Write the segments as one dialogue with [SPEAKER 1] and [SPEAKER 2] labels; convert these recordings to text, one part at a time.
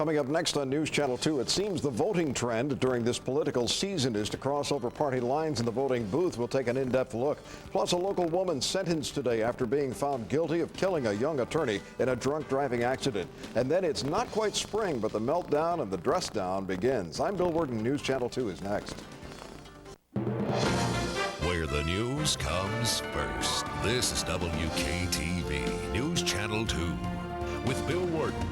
[SPEAKER 1] Coming up next on News Channel 2, it seems the voting trend during this political season is to cross over party lines in the voting booth. We'll take an in-depth look. Plus, a local woman sentenced today after being found guilty of killing a young attorney in a drunk driving accident. And then it's not quite spring, but the meltdown and the dress down begins. I'm Bill Worden. News Channel 2 is next.
[SPEAKER 2] Where the news comes first. This is WKTV News Channel 2 with Bill Worden,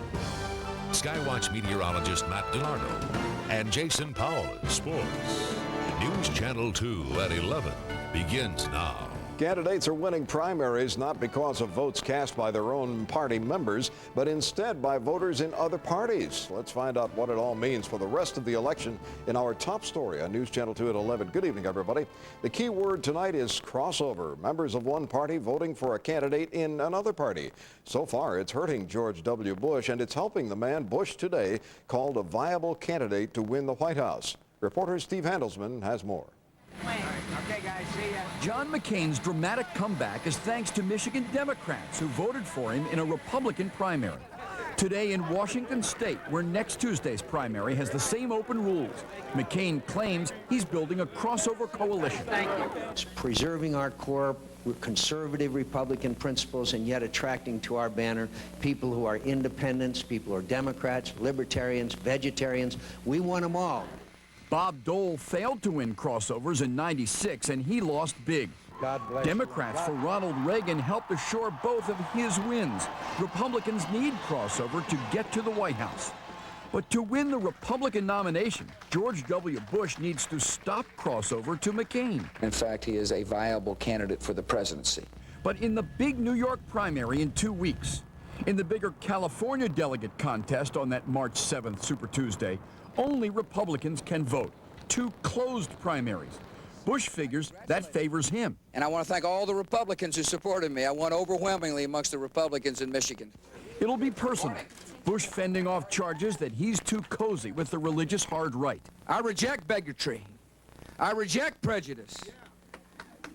[SPEAKER 2] Skywatch meteorologist Matt DiNardo, and Jason Powles, sports. News Channel 2 at 11 begins now.
[SPEAKER 1] Candidates are winning primaries not because of votes cast by their own party members, but instead by voters in other parties. Let's find out what it all means for the rest of the election in our top story on News Channel 2 at 11. Good evening, everybody. The key word tonight is crossover. Members of one party voting for a candidate in another party. So far, it's hurting George W. Bush, and it's helping the man Bush today called a viable candidate to win the White House. Reporter Steve Handelsman has more.
[SPEAKER 3] Okay, guys, see ya.
[SPEAKER 4] John McCain's dramatic comeback is thanks to Michigan Democrats who voted for him in a Republican primary. Today in Washington State, where next Tuesday's primary has the same open rules, McCain claims he's building a crossover coalition.
[SPEAKER 3] Thank you.
[SPEAKER 5] It's preserving our core conservative Republican principles and yet attracting to our banner people who are independents, people who are Democrats, libertarians, vegetarians. We want them all.
[SPEAKER 4] Bob Dole failed to win crossovers in '96, and he lost big.
[SPEAKER 5] God bless
[SPEAKER 4] Democrats for Ronald Reagan helped assure both of his wins. Republicans need crossover to get to the White House. But to win the Republican nomination, George W. Bush needs to stop crossover to McCain.
[SPEAKER 6] In fact, he is a viable candidate for the presidency.
[SPEAKER 4] But in the big New York primary in 2 weeks, in the bigger California delegate contest on that March 7th, Super Tuesday, only Republicans can vote. 2 closed primaries. Bush figures that favors him.
[SPEAKER 6] And I want to thank all the Republicans who supported me. I won overwhelmingly amongst the Republicans in Michigan.
[SPEAKER 4] It'll be personal. Bush fending off charges that he's too cozy with the religious hard right.
[SPEAKER 3] I reject bigotry. I reject prejudice.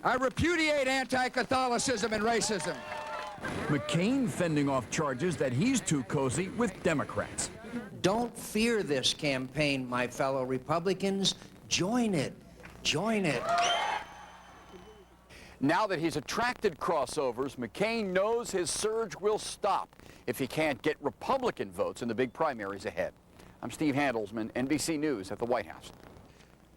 [SPEAKER 3] I repudiate anti-Catholicism and racism.
[SPEAKER 4] McCain fending off charges that he's too cozy with Democrats.
[SPEAKER 5] Don't fear this campaign, my fellow Republicans. Join it. Join it.
[SPEAKER 7] Now that he's attracted crossovers, McCain knows his surge will stop if he can't get Republican votes in the big primaries ahead. I'm Steve Handelsman, NBC News at the White House.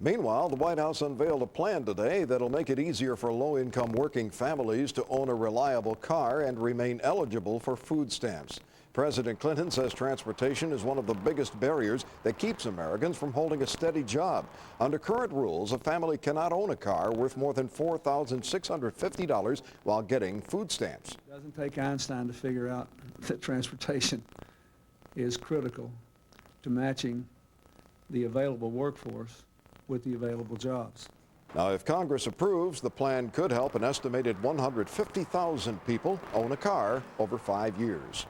[SPEAKER 1] Meanwhile, the White House unveiled a plan today that'll make it easier for low-income working families to own a reliable car and remain eligible for food stamps. President Clinton says transportation is one of the biggest barriers that keeps Americans from holding a steady job. Under current rules, a family cannot own a car worth more than $4,650 while getting food stamps.
[SPEAKER 8] It doesn't take Einstein to figure out that transportation is critical to matching the available workforce with the available jobs.
[SPEAKER 1] Now, if Congress approves, the plan could help an estimated 150,000 people own a car over 5 years.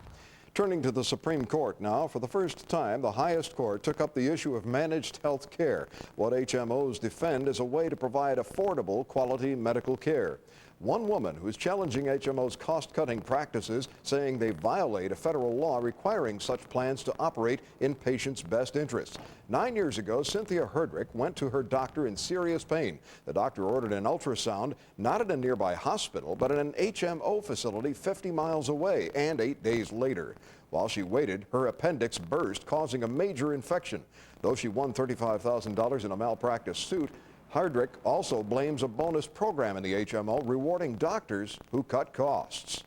[SPEAKER 1] Turning to the Supreme Court now, for the first time, the highest court took up the issue of managed health care, what HMOs defend as a way to provide affordable, quality medical care. One woman who is challenging HMOs' cost-cutting practices, saying they violate a federal law requiring such plans to operate in patients' best interests. 9 years ago, Cynthia Herdrick went to her doctor in serious pain. The doctor ordered an ultrasound, not at a nearby hospital, but at an HMO facility 50 miles away, and 8 days later. While she waited, her appendix burst, causing a major infection. Though she won $35,000 in a malpractice suit, Hardrick also blames a bonus program in the HMO rewarding doctors who cut costs.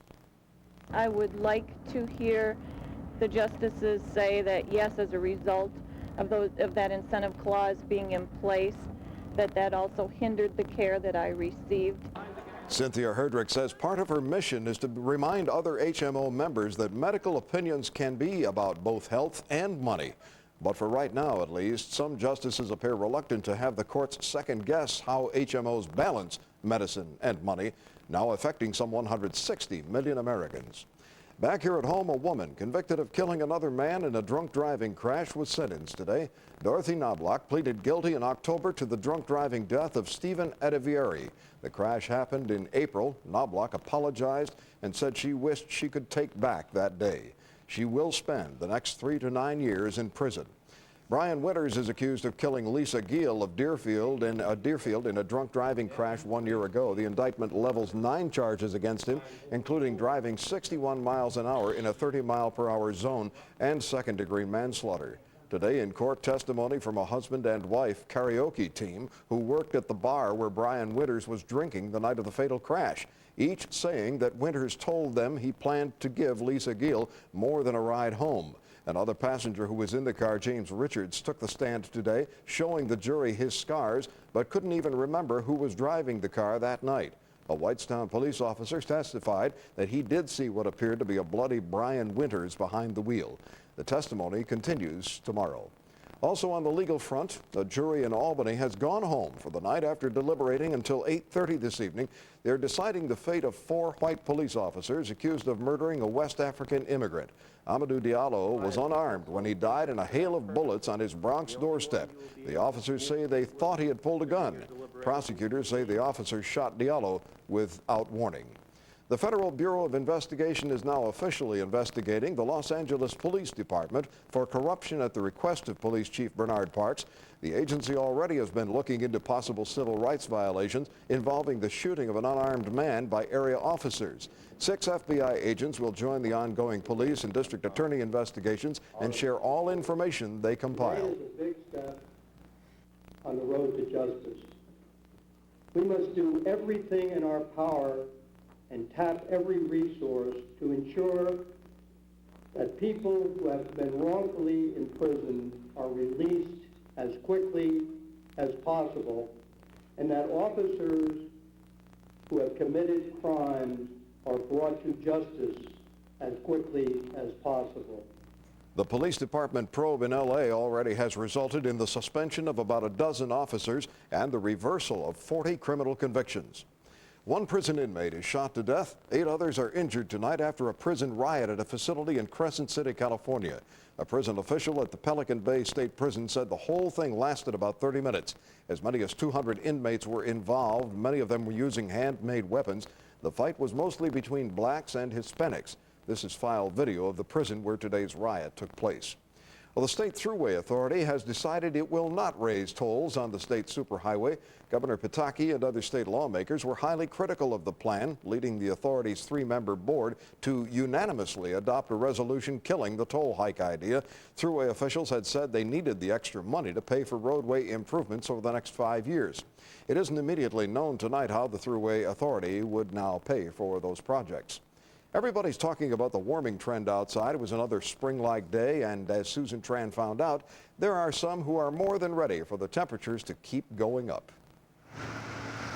[SPEAKER 9] I would like to hear the justices say that yes, as a result of that incentive clause being in place, that also hindered the care that I received.
[SPEAKER 1] Cynthia Herdrick says part of her mission is to remind other HMO members that medical opinions can be about both health and money. But for right now, at least, some justices appear reluctant to have the courts second-guess how HMOs balance medicine and money, now affecting some 160 million Americans. Back here at home, a woman convicted of killing another man in a drunk driving crash was sentenced today. Dorothy Knobloch pleaded guilty in October to the drunk driving death of Stephen Edivieri. The crash happened in April. Knobloch apologized and said she wished she could take back that day. She will spend the next 3 to 9 years in prison. Brian Winters is accused of killing Lisa Gill of Deerfield in a drunk driving crash 1 year ago. The indictment levels 9 charges against him, including driving 61 miles an hour in a 30-mile-per-hour zone and second-degree manslaughter. Today in court, testimony from a husband and wife karaoke team who worked at the bar where Brian Winters was drinking the night of the fatal crash, each saying that Winters told them he planned to give Lisa Gill more than a ride home. Another passenger who was in the car, James Richards, took the stand today, showing the jury his scars, but couldn't even remember who was driving the car that night. A Whitestown police officer testified that he did see what appeared to be a bloody Brian Winters behind the wheel. The testimony continues tomorrow. Also on the legal front, a jury in Albany has gone home for the night after deliberating until 8:30 this evening. They're deciding the fate of 4 white police officers accused of murdering a West African immigrant. Amadou Diallo was unarmed when he died in a hail of bullets on his Bronx doorstep. The officers say they thought he had pulled a gun. Prosecutors say the officers shot Diallo without warning. The Federal Bureau of Investigation is now officially investigating the Los Angeles Police Department for corruption at the request of Police Chief Bernard Parks. The agency already has been looking into possible civil rights violations involving the shooting of an unarmed man by area officers. 6 FBI agents will join the ongoing police and district attorney investigations and share all information they compile.
[SPEAKER 10] Today is a big step on the road to justice. We must do everything in our power and tap every resource to ensure that people who have been wrongfully imprisoned are released as quickly as possible, and that officers who have committed crimes are brought to justice as quickly as possible.
[SPEAKER 1] The police department probe in L.A. already has resulted in the suspension of about a dozen officers and the reversal of 40 criminal convictions. 1 prison inmate is shot to death. 8 others are injured tonight after a prison riot at a facility in Crescent City, California. A prison official at the Pelican Bay State Prison said the whole thing lasted about 30 minutes. As many as 200 inmates were involved. Many of them were using handmade weapons. The fight was mostly between blacks and Hispanics. This is file video of the prison where today's riot took place. Well, the State Thruway Authority has decided it will not raise tolls on the state superhighway. Governor Pataki and other state lawmakers were highly critical of the plan, leading the authority's 3-member board to unanimously adopt a resolution killing the toll hike idea. Thruway officials had said they needed the extra money to pay for roadway improvements over the next 5 years. It isn't immediately known tonight how the Thruway Authority would now pay for those projects. Everybody's talking about the warming trend outside. It was another spring-like day, and as Susan Tran found out, there are some who are more than ready for the temperatures to keep going up.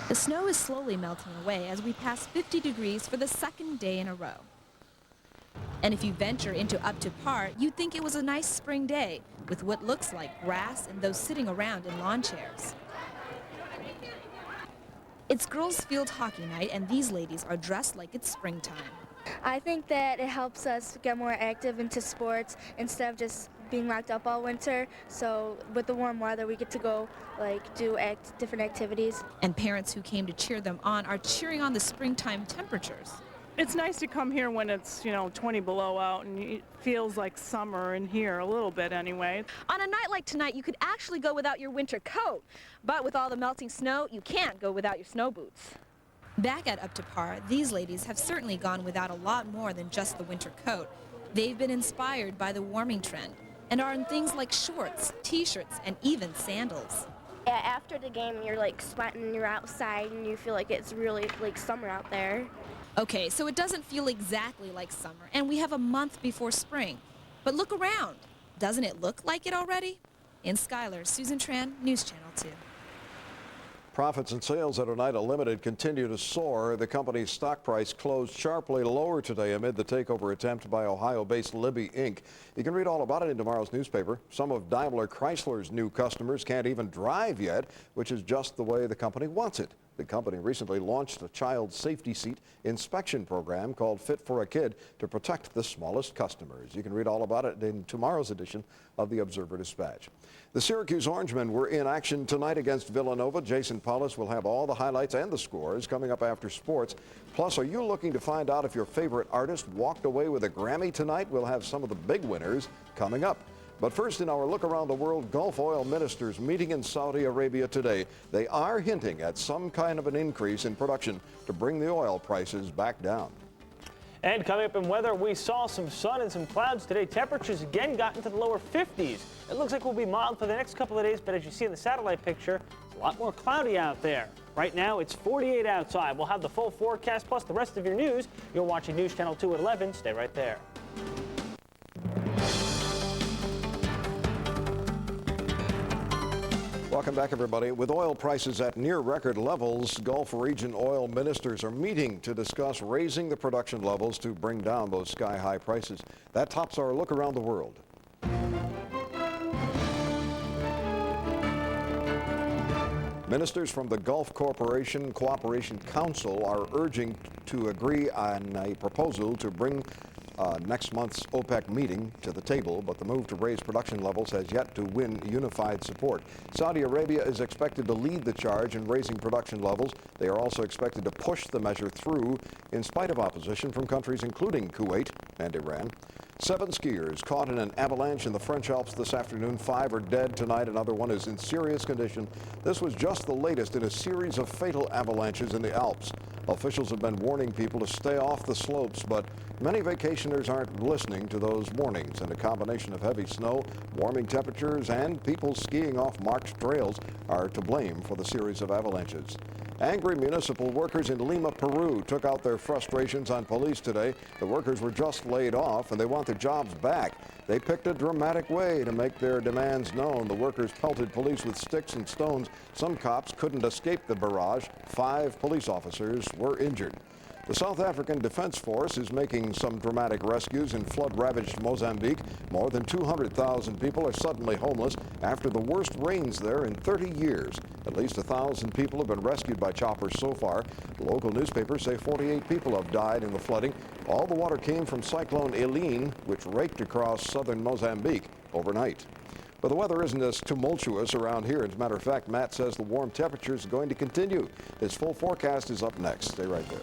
[SPEAKER 11] The snow is slowly melting away as we pass 50 degrees for the 2nd day in a row. And if you venture into Up to Par, you'd think it was a nice spring day with what looks like grass and those sitting around in lawn chairs. It's girls' field hockey night, and these ladies are dressed like it's springtime.
[SPEAKER 12] I think that it helps us get more active into sports instead of just being locked up all winter. So with the warm weather, we get to go do different activities.
[SPEAKER 11] And parents who came to cheer them on are cheering on the springtime temperatures.
[SPEAKER 13] It's nice to come here when it's, 20 below out and it feels like summer in here a little bit anyway.
[SPEAKER 11] On a night like tonight, you could actually go without your winter coat. But with all the melting snow, you can't go without your snow boots. Back at Up to Par, these ladies have certainly gone without a lot more than just the winter coat. They've been inspired by the warming trend and are in things like shorts, t-shirts, and even sandals.
[SPEAKER 12] Yeah, after the game, you're sweating and you're outside and you feel like it's really summer out there.
[SPEAKER 11] Okay, so it doesn't feel exactly like summer, and we have a month before spring. But look around. Doesn't it look like it already? In Schuyler, Susan Tran, News Channel 2.
[SPEAKER 1] Profits and sales at Oneida Limited continue to soar. The company's stock price closed sharply lower today amid the takeover attempt by Ohio-based Libby Inc. You can read all about it in tomorrow's newspaper. Some of Daimler Chrysler's new customers can't even drive yet, which is just the way the company wants it. The company recently launched a child safety seat inspection program called Fit for a Kid to protect the smallest customers. You can read all about it in tomorrow's edition of the Observer-Dispatch. The Syracuse Orangemen were in action tonight against Villanova. Jason Powles will have all the highlights and the scores coming up after sports. Plus, are you looking to find out if your favorite artist walked away with a Grammy tonight? We'll have some of the big winners coming up. But first, in our look around the world, Gulf oil ministers meeting in Saudi Arabia today. They are hinting at some kind of an increase in production to bring the oil prices back down.
[SPEAKER 14] And coming up in weather, we saw some sun and some clouds today. Temperatures again got into the lower 50s. It looks like we'll be mild for the next couple of days, but as you see in the satellite picture, it's a lot more cloudy out there. Right now, it's 48 outside. We'll have the full forecast plus the rest of your news. You're watching News Channel 2 at 11. Stay right there.
[SPEAKER 1] Welcome back, everybody. With oil prices at near record levels, Gulf region oil ministers are meeting to discuss raising the production levels to bring down those sky-high prices. That tops our look around the world. Ministers from the Gulf Cooperation Council are urging to agree on a proposal to bring next month's OPEC meeting to the table, but the move to raise production levels has yet to win unified support. Saudi Arabia is expected to lead the charge in raising production levels. They are also expected to push the measure through in spite of opposition from countries including Kuwait and Iran. 7 skiers caught in an avalanche in the French Alps this afternoon. 5 are dead tonight. Another one is in serious condition. This was just the latest in a series of fatal avalanches in the Alps. Officials have been warning people to stay off the slopes, but many vacationers aren't listening to those warnings, and a combination of heavy snow, warming temperatures, and people skiing off marked trails are to blame for the series of avalanches. Angry municipal workers in Lima, Peru took out their frustrations on police today. The workers were just laid off and they want their jobs back. They picked a dramatic way to make their demands known. The workers pelted police with sticks and stones. Some cops couldn't escape the barrage. 5 police officers were injured. The South African Defense Force is making some dramatic rescues in flood-ravaged Mozambique. More than 200,000 people are suddenly homeless after the worst rains there in 30 years. At least 1,000 people have been rescued by choppers so far. Local newspapers say 48 people have died in the flooding. All the water came from Cyclone Eileen, which raked across southern Mozambique overnight. But the weather isn't as tumultuous around here. As a matter of fact, Matt says the warm temperatures are going to continue. His full forecast is up next. Stay right there.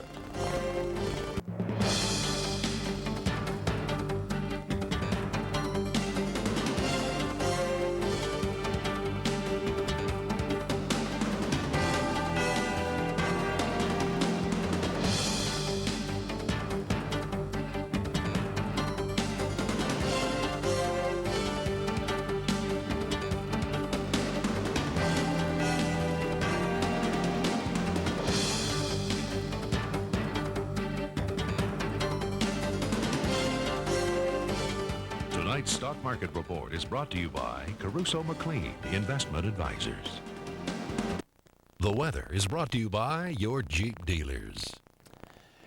[SPEAKER 2] Tonight's Stock Market Report is brought to you by Caruso McLean Investment Advisors. The weather is brought to you by your Jeep dealers.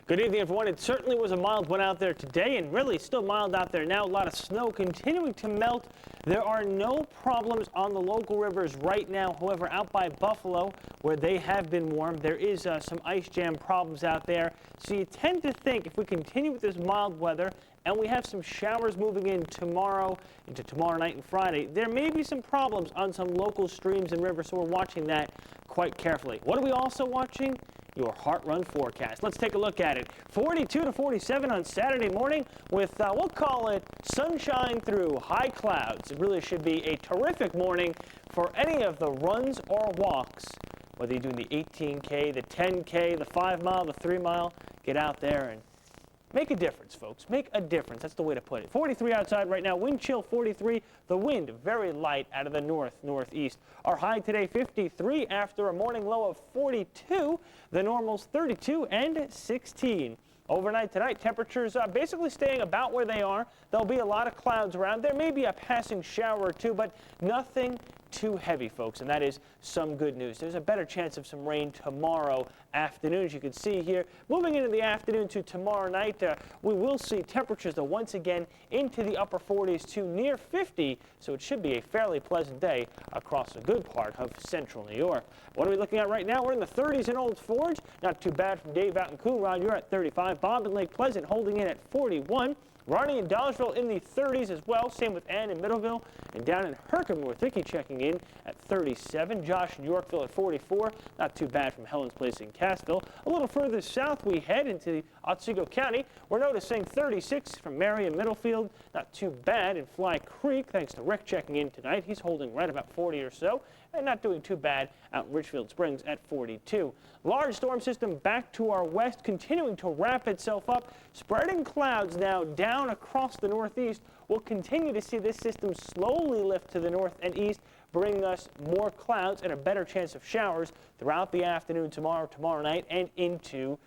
[SPEAKER 14] Good evening, everyone. It certainly was a mild one out there today, and really still mild out there now. A lot of snow continuing to melt. There are no problems on the local rivers right now. However, out by Buffalo, where they have been warm, there is some ice jam problems out there. So you tend to think if we continue with this mild weather and we have some showers moving in tomorrow, into tomorrow night and Friday, there may be some problems on some local streams and rivers, so we're watching that quite carefully. What are we also watching? Your heart run forecast. Let's take a look at it. 42 to 47 on Saturday morning with, we'll call it sunshine through high clouds. It really should be a terrific morning for any of the runs or walks. Whether you're doing the 18K, the 10K, the 5 mile, the 3 mile, get out there and make a difference, folks. Make a difference. That's the way to put it. 43 outside right now. Wind chill 43. The wind very light out of the northeast. Our high today 53 after a morning low of 42. The normals 32 and 16. Overnight tonight, temperatures basically staying about where they are. There'll be a lot of clouds around. There may be a passing shower or two, but nothing too heavy, folks, and that is some good news. There's a better chance of some rain tomorrow afternoon, as you can see here. Moving into the afternoon to tomorrow night, we will see temperatures once again into the upper 40s to near 50, so it should be a fairly pleasant day across a good part of central New York. What are we looking at right now? We're in the 30s in Old Forge. Not too bad from Dave out in Coonrod. You're at 35. Bob and Lake Pleasant holding in at 41. Ronnie and Dollarville in the 30s as well. Same with Ann in Middleville. And down in Herkimer, Ricky checking in at 37. Josh in Yorkville at 44. Not too bad from Helen's Place in Cassville. A little further south we head into Otsego County. We're noticing 36 from Mary in Middlefield. Not too bad in Fly Creek, thanks to Rick checking in tonight. He's holding right about 40 or so. And not doing too bad out in Richfield Springs at 42. Large storm system back to our west, continuing to wrap itself up. Spreading clouds now down across the northeast. We'll continue to see this system slowly lift to the north and east, bringing us more clouds and a better chance of showers throughout the afternoon tomorrow night, and into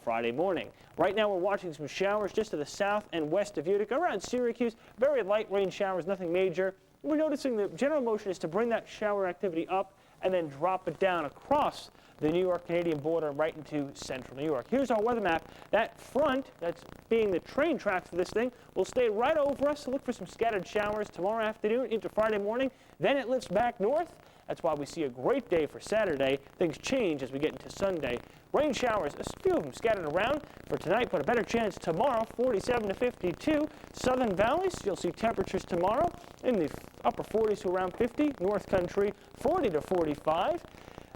[SPEAKER 14] Friday morning. Right now we're watching some showers just to the south and west of Utica, around Syracuse. Very light rain showers, nothing major. We're noticing the general motion is to bring that shower activity up and then drop it down across the New York-Canadian border right into central New York. Here's our weather map. That front, that's being the train tracks for this thing, will stay right over us. So look for some scattered showers tomorrow afternoon into Friday morning. Then it lifts back north. That's why we see a great day for Saturday. Things change as we get into Sunday. Rain showers, a few of them scattered around for tonight, but a better chance tomorrow, 47 to 52. Southern valleys, you'll see temperatures tomorrow in the upper 40s to around 50. North country, 40 to 45.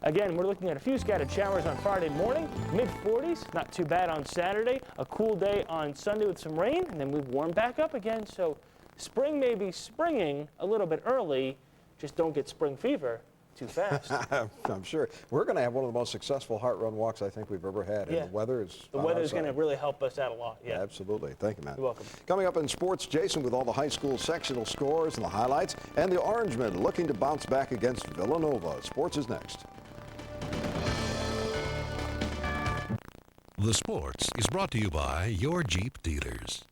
[SPEAKER 14] Again, we're looking at a few scattered showers on Friday morning, mid-40s, not too bad on Saturday. A cool day on Sunday with some rain, and then we warm back up again. So spring may be springing a little bit early. Just don't get spring fever too fast.
[SPEAKER 1] I'm sure. We're going to have one of the most successful heart run walks I think we've ever had.
[SPEAKER 14] Yeah.
[SPEAKER 1] And the weather is
[SPEAKER 14] The weather is going to really help us out a lot. Yeah.
[SPEAKER 1] Absolutely. Thank you, Matt.
[SPEAKER 14] You're welcome.
[SPEAKER 1] Coming up in sports, Jason with all the high school sectional scores and the highlights, and the Orangemen looking to bounce back against Villanova. Sports is next.
[SPEAKER 2] The Sports is brought to you by your Jeep dealers.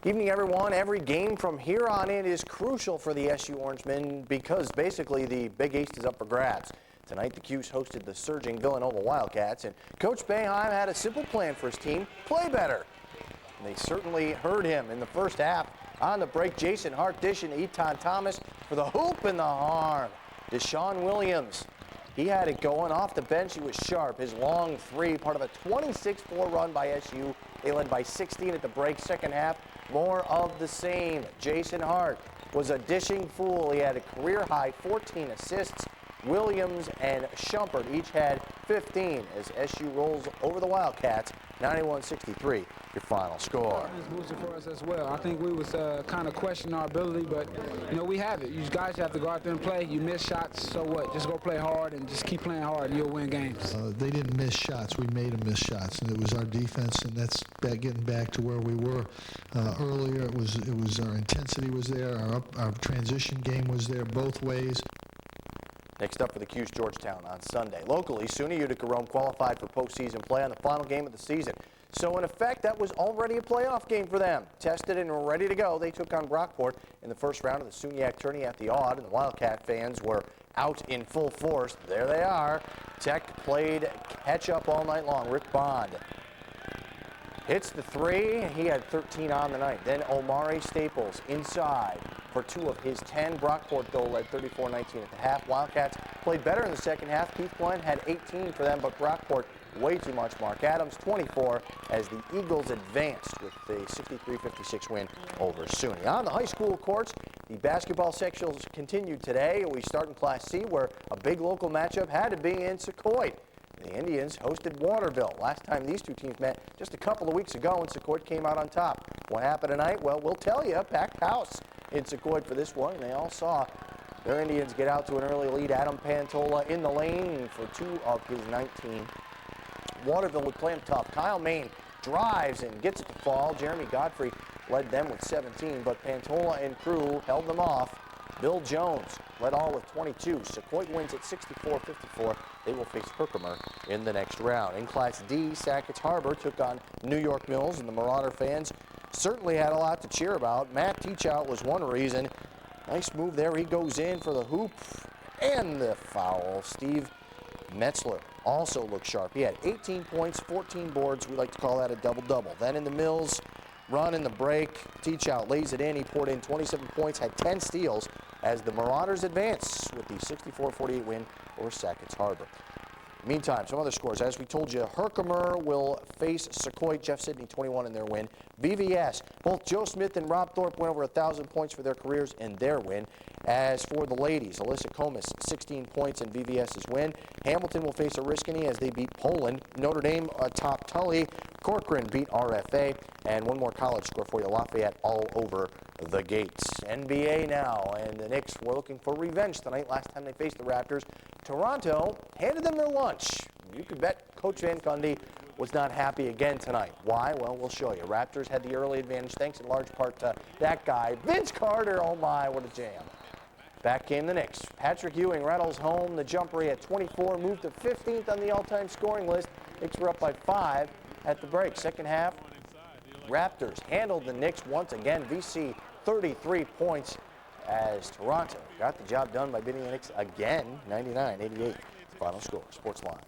[SPEAKER 15] Evening, everyone. Every game from here on in is crucial for the SU Orangemen because basically the Big East is up for grabs. Tonight, the Cuse hosted the surging Villanova Wildcats, and Coach Boeheim had a simple plan for his team: play better. And they certainly heard him in the first half. On the break, Jason Hart dishing to Eton Thomas for the hoop and the harm. Deshaun Williams, he had it going off the bench. He was sharp. His long three, part of a 26-4 run by SU. They led by 16 at the break. Second half, more of the same. Jason Hart was a dishing fool. He had a career-high 14 assists. Williams and Shumpert each had 15 as SU rolls over the Wildcats, 91-63, your final score.
[SPEAKER 16] It's boosted for us as well. I think we was kind of questioning our ability, but, you know, we have it. You guys have to go out there and play. You miss shots, so what? Just go play hard and just keep playing hard, and you'll win games.
[SPEAKER 17] They didn't miss shots. We made them miss shots, and it was our defense, and that's getting back to where we were earlier. It was our intensity was there. Our transition game was there both ways.
[SPEAKER 15] Next up for the Cuse Georgetown on Sunday. Locally, SUNY Utica Rome qualified for postseason play on the final game of the season. So in effect, that was already a playoff game for them. Tested and ready to go, they took on Brockport in the first round of the SUNYAC tourney at the Odd, and the Wildcat fans were out in full force. There they are. Tech played catch-up all night long. Rick Bond hits the three. He had 13 on the night. Then Omari Staples inside for 2 of his 10. Brockport, though, led 34-19 at the half. Wildcats played better in the second half. Keith Glenn had 18 for them, but Brockport way too much. Mark Adams, 24, as the Eagles advanced with the 63-56 win over SUNY. On the high school courts, the basketball sectionals continued today. We start in Class C, where a big local matchup had to be in Secoit. The Indians hosted Waterville. Last time these two teams met just a couple of weeks ago, and Secoit came out on top. What happened tonight? Well, we'll tell you. Packed house in Secoit for this one, and they all saw their Indians get out to an early lead. Adam Pantola in the lane for 2 of his 19. Waterville would play him tough. Kyle Main drives and gets it to fall. Jeremy Godfrey led them with 17, but Pantola and crew held them off. Bill Jones led all with 22. Secoit wins at 64-54. They will face Herkimer in the next round. In Class D, Sackett's Harbor took on New York Mills, and the Marauder fans certainly had a lot to cheer about. Matt Teachout was one reason. Nice move there. He goes in for the hoop and the foul. Steve Metzler also looked sharp. He had 18 points, 14 boards. We like to call that a double-double. Then in the Mills run in the break, Teachout lays it in. He poured in 27 points, had 10 steals as the Marauders advance with the 64-48 win over Sackett's Harbor. Meantime, some other scores. As we told you, Herkimer will face Secoy. Jeff Sidney 21 in their win. VVS, both Joe Smith and Rob Thorpe went over 1,000 points for their careers in their win. As for the ladies, Alyssa Comas 16 points in VVS's win. Hamilton will face Oriskany as they beat Poland. Notre Dame atop Tully. Corcoran beat RFA. And one more college score for you, Lafayette all over the Gates. NBA now, and the Knicks were looking for revenge tonight. Last time they faced the Raptors, Toronto handed them their lunch. You could bet Coach Van Gundy was not happy again tonight. Why? Well, we'll show you. Raptors had the early advantage thanks in large part to that guy, Vince Carter. Oh my, what a jam. Back came the Knicks. Patrick Ewing rattles home the jumper. He had 24, moved to 15th on the all-time scoring list. Knicks were up by 5 at the break. Second half, Raptors handled the Knicks once again. VC 33 points as Toronto got the job done by beating the Knicks again, 99-88. Final score, Sportsline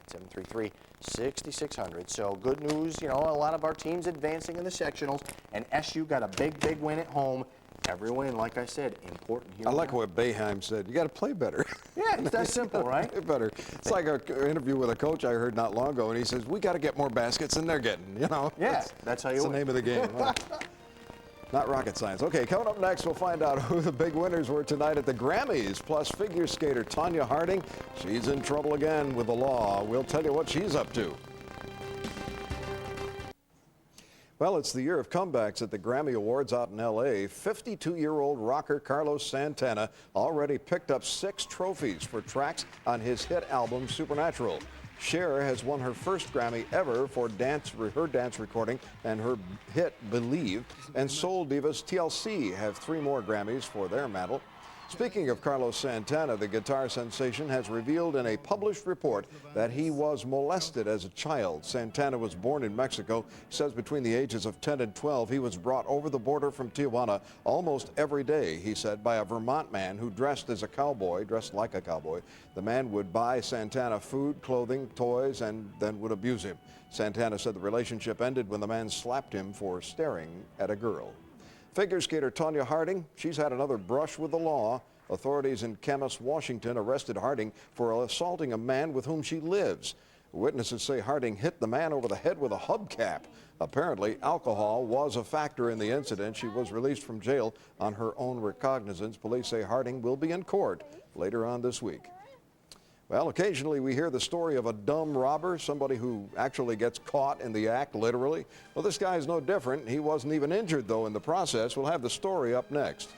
[SPEAKER 15] 733-6600. So good news, you know, a lot of our teams advancing in the sectionals, and SU got a big, big win at home. Every win, like I said, important here.
[SPEAKER 1] I like what Boeheim said. You got to play better.
[SPEAKER 15] Yeah, it's that simple, right?
[SPEAKER 1] Play better. It's like an interview with a coach I heard not long ago, and he says, we got to get more baskets than they're getting, you know?
[SPEAKER 15] Yeah, that's how you win.
[SPEAKER 1] That's the name of the game. Not rocket science. Okay, coming up next, we'll find out who the big winners were tonight at the Grammys. Plus, figure skater Tonya Harding. She's in trouble again with the law. We'll tell you what she's up to. Well, it's the year of comebacks at the Grammy Awards out in L.A. 52-year-old rocker Carlos Santana already picked up 6 trophies for tracks on his hit album Supernatural. Cher has won her first Grammy ever for her dance recording and her hit Believe, and soul divas TLC have 3 more Grammys for their mantle. Speaking of Carlos Santana, the guitar sensation has revealed in a published report that he was molested as a child. Santana was born in Mexico. He says between the ages of 10 and 12, he was brought over the border from Tijuana almost every day, he said, by a Vermont man who dressed as a cowboy, dressed like a cowboy. The man would buy Santana food, clothing, toys, and then would abuse him. Santana said the relationship ended when the man slapped him for staring at a girl. Figure skater Tonya Harding, she's had another brush with the law. Authorities in Camas, Washington arrested Harding for assaulting a man with whom she lives. Witnesses say Harding hit the man over the head with a hubcap. Apparently, alcohol was a factor in the incident. She was released from jail on her own recognizance. Police say Harding will be in court later on this week. Well, occasionally we hear the story of a dumb robber, somebody who actually gets caught in the act, literally. Well, this guy is no different. He wasn't even injured, though, in the process. We'll have the story up next.